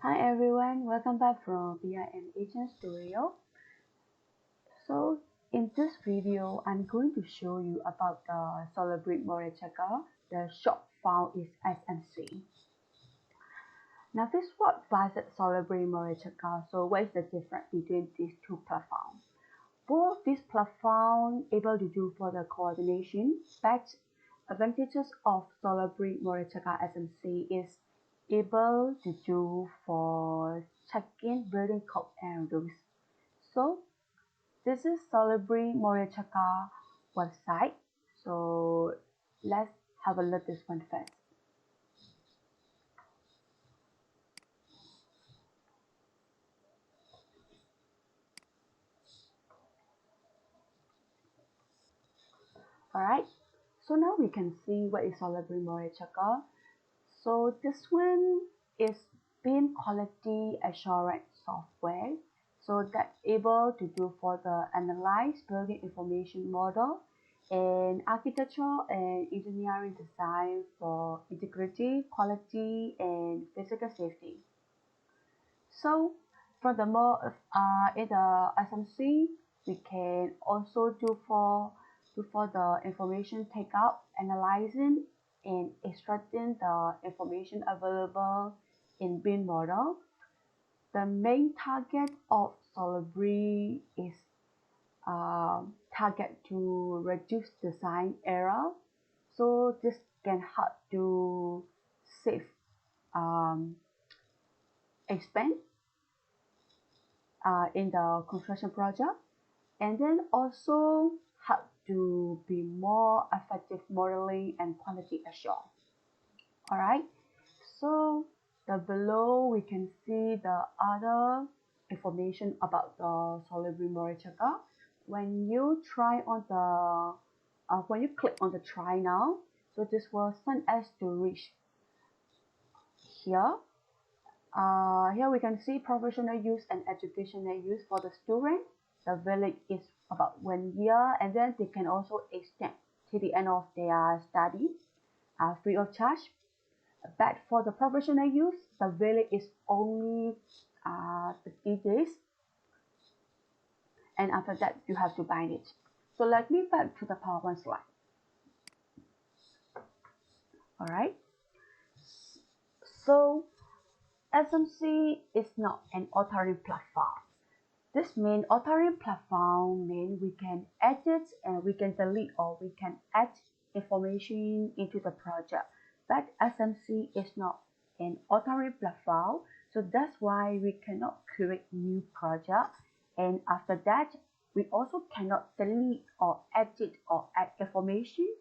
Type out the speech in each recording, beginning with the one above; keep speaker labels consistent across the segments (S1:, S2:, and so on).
S1: Hi everyone, welcome back from BIM Agent Studio. So in this video, I'm going to show you about the Solibri model checker. The short file is SMC. Now this what basic Solibri model checker. So what is the difference between these two platforms? Both these platforms able to do for the coordination, but advantages of Solibri model checker SMC is able to do for checking building code and rules. So this is Solibri Morichaka website. So let's have a look at this one first. Alright, so now we can see what is Solibri Morichaka. So this one is BIM quality assurance software. So that's able to do for the analyze building information model and architectural and engineering design for integrity, quality, and physical safety. So furthermore, in the SMC, we can also do for the information takeout, analyzing, and extracting the information available in BIM model. The main target of Solibri is target to reduce design error. So this can help to save expense in the construction project, and then also help to be more effective modeling and quality assurance. All right, so the below we can see the other information about the Solibri model checker. When you try on the when you click on the try now, so this will send us to reach here. Here we can see professional use and educational use for the student. The valid is about 1 year, and then they can also extend to the end of their study free of charge. But for the professional use, the valid is only 50 days, and after that you have to buy it. So let me back to the PowerPoint slide. All right. So SMC is not an authoring platform. This means authoring platform means we can edit and we can delete or we can add information into the project. But SMC is not an authoring platform, so that's why we cannot create new project. And after that, we also cannot delete or edit or add information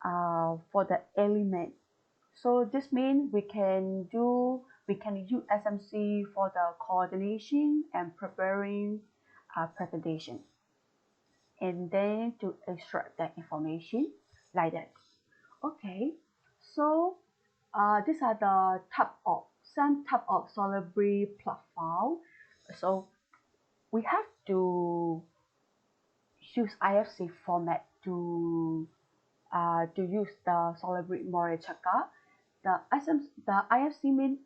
S1: for the element. So this means we can use SMC for the coordination and preparing presentation, and then to extract that information like that. Okay, so these are the some type of Solibri platform. So we have to use IFC format to use the Solibri model checker. The IFC means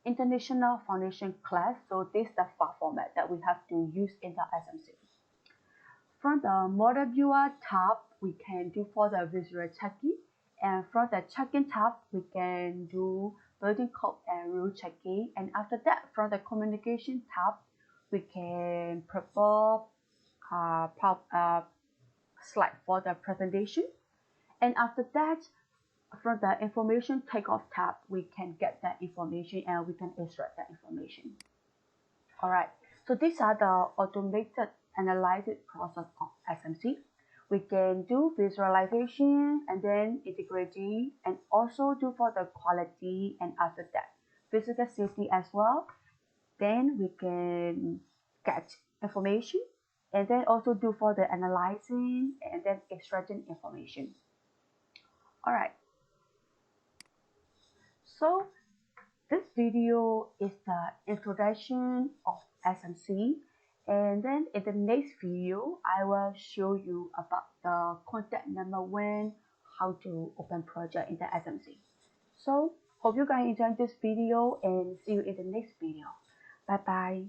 S1: International Foundation Class, so this is the file format that we have to use in the SMC. From the Model Viewer tab, we can do for the visual checking, and from the checking tab, we can do building code and rule checking, and after that, from the communication tab, we can prepare slide for the presentation, and after that, from the information takeoff tab, we can get that information and we can extract that information. All right, so these are the automated analysis process of SMC. We can do visualization and then integrity, and also do for the quality, and after that physical safety as well. Then we can get information and then also do for the analyzing and then extracting information. All right. So this video is the introduction of SMC, and then in the next video I will show you about the contact number when how to open project in the SMC. So Hope you guys enjoyed this video and see you in the next video. Bye bye.